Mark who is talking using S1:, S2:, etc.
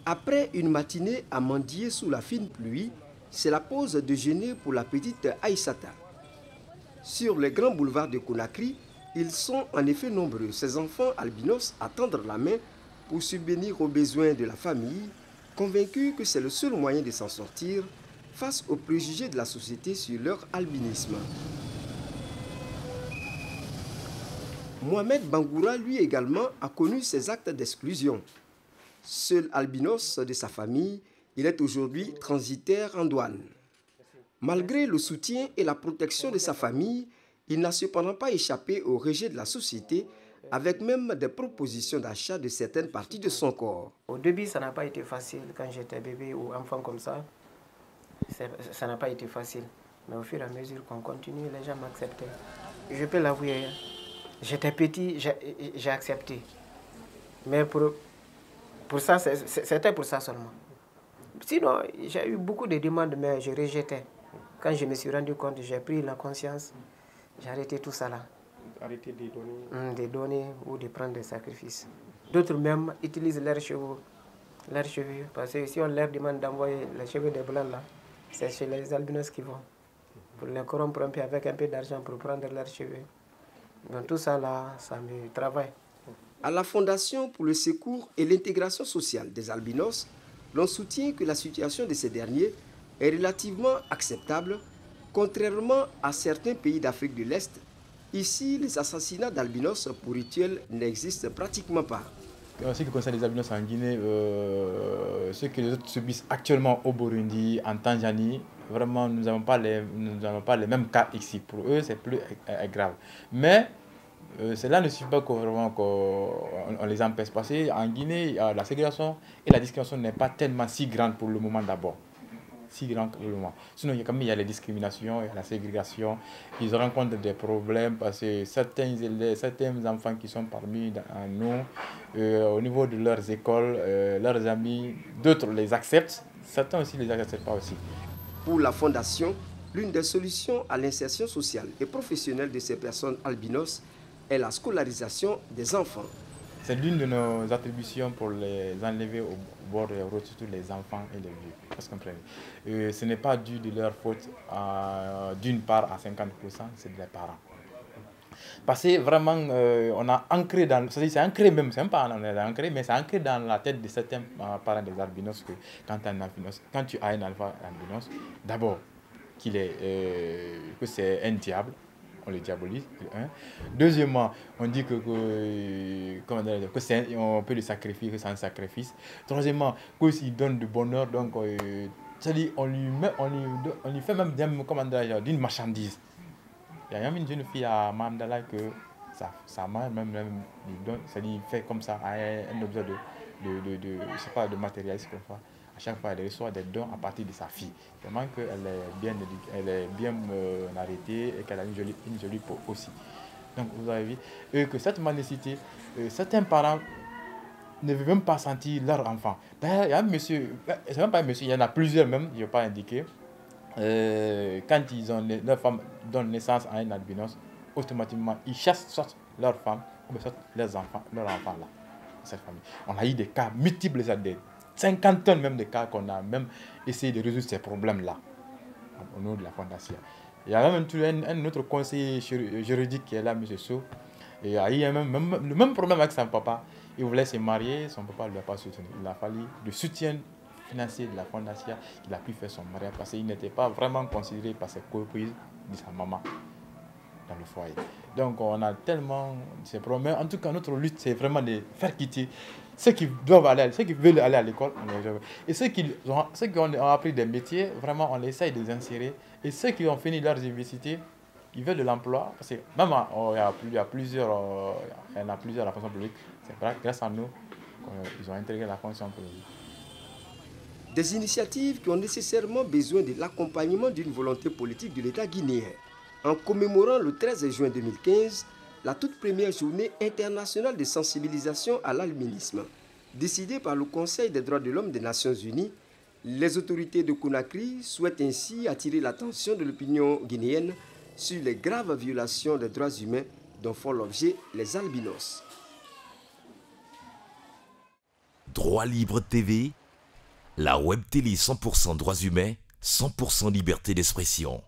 S1: Après une matinée à mendier sous la fine pluie, c'est la pause déjeuner pour la petite Aïssata. Sur les grands boulevards de Conakry, ils sont en effet nombreux, ces enfants albinos, à tendre la main pour subvenir aux besoins de la famille, convaincus que c'est le seul moyen de s'en sortir face aux préjugés de la société sur leur albinisme. Mohamed Bangoura, lui également, a connu ces actes d'exclusion. Seul albinos de sa famille, il est aujourd'hui transitaire en douane. Malgré le soutien et la protection de sa famille, il n'a cependant pas échappé au rejet de la société, avec même des propositions d'achat de certaines parties de son corps.
S2: Au début, ça n'a pas été facile quand j'étais bébé ou enfant comme ça. Ça n'a pas été facile. Mais au fur et à mesure qu'on continue, les gens m'acceptaient. Je peux l'avouer, j'étais petit, j'ai accepté. Mais pour ça, c'était pour ça seulement. Sinon, j'ai eu beaucoup de demandes, mais je rejetais. Quand je me suis rendu compte, j'ai pris la conscience, j'ai arrêté tout ça là.
S3: Arrêter de donner.
S2: De donner ou de prendre des sacrifices. D'autres même utilisent leurs cheveux. Parce que si on leur demande d'envoyer les cheveux des blancs là, c'est chez les albinos qui vont. Pour les corrompre un peu avec un peu d'argent pour prendre leurs cheveux. Donc tout ça là, ça me travaille.
S1: À la Fondation pour le secours et l'intégration sociale des albinos, l'on soutient que la situation de ces derniers est relativement acceptable, contrairement à certains pays d'Afrique de l'Est. Ici, les assassinats d'albinos pour rituel n'existent pratiquement pas.
S4: En ce qui concerne les albinos en Guinée, ce que les autres subissent actuellement au Burundi, en Tanzanie, vraiment, nous n'avons pas les mêmes cas ici. Pour eux, c'est plus grave. Mais cela ne suffit pas qu'on les empêche. Parce qu'en Guinée, la ségrégation et la discrimination n'est pas tellement si grande pour le moment d'abord. Si grand pour le moment. Sinon, comme il y a les discriminations, il y a la ségrégation, ils rencontrent des problèmes parce que certains enfants qui sont parmi nous, au niveau de leurs écoles, leurs amis, d'autres les acceptent, certains aussi ne les acceptent pas aussi.
S1: Pour la Fondation, l'une des solutions à l'insertion sociale et professionnelle de ces personnes albinos est la scolarisation des enfants.
S4: C'est l'une de nos attributions pour les enlever au bord des routes, surtout les enfants et les vieux. Parce que ce n'est pas dû de leur faute d'une part à 50%, c'est des parents. Parce que vraiment, on a ancré dans... C'est ancré même, c'est pas on est ancré, mais c'est ancré dans la tête de certains parents des albinos que quand tu as un enfant albinos, d'abord que c'est un diable. On le diabolise. Deuxièmement, on dit que on peut le sacrifier, que c'est un sacrifice. Troisièmement, qu'il donne du bonheur, donc c'est-à-dire on lui fait même d'une marchandise. Il y a même une jeune fille à Mandala que sa mère même lui donne, c'est-à-dire fait comme ça un objet je sais pas, de matérialisme comme ça. À chaque fois, elle reçoit des dons à partir de sa fille. Vraiment qu'elle est bien arrêtée et qu'elle a une jolie peau aussi. Donc, vous avez vu que cette mendicité, certains parents ne veulent même pas sentir leur enfant. D'ailleurs, il y a un monsieur, c'est même pas un monsieur, il y en a plusieurs même, je ne vais pas indiquer. Quand leur femme donne naissance à un albinos, automatiquement, ils chassent soit leur femme ou soit leur enfant là, cette famille. On a eu des cas multiples, des 50 tonnes même de cas qu'on a même essayé de résoudre ces problèmes-là au nom de la Fondation. Il y a même un autre conseiller juridique qui est là, M. Sow. Et il y a eu le même problème avec son papa. Il voulait se marier, son papa ne lui a pas soutenu. Il a fallu le soutien financier de la Fondation qu'il a pu faire son mariage parce qu'il n'était pas vraiment considéré par ses copines de sa maman dans le foyer. Donc on a tellement ces problèmes. En tout cas, notre lutte, c'est vraiment de faire quitter ceux qui doivent aller, ceux qui veulent aller à l'école, et ceux qui ont appris des métiers, vraiment on essaye de les insérer. Et ceux qui ont fini leurs universités, ils veulent de l'emploi. Parce que même il y a plusieurs à la fonction publique. C'est vrai, grâce à nous, ils ont intégré la fonction publique.
S1: Des initiatives qui ont nécessairement besoin de l'accompagnement d'une volonté politique de l'État guinéen. En commémorant le 13 juin 2015, la toute première journée internationale de sensibilisation à l'albinisme, décidée par le Conseil des droits de l'homme des Nations Unies, les autorités de Conakry souhaitent ainsi attirer l'attention de l'opinion guinéenne sur les graves violations des droits humains dont font l'objet les albinos.
S5: Droit Libre TV, La web télé 100% droits humains, 100% liberté d'expression.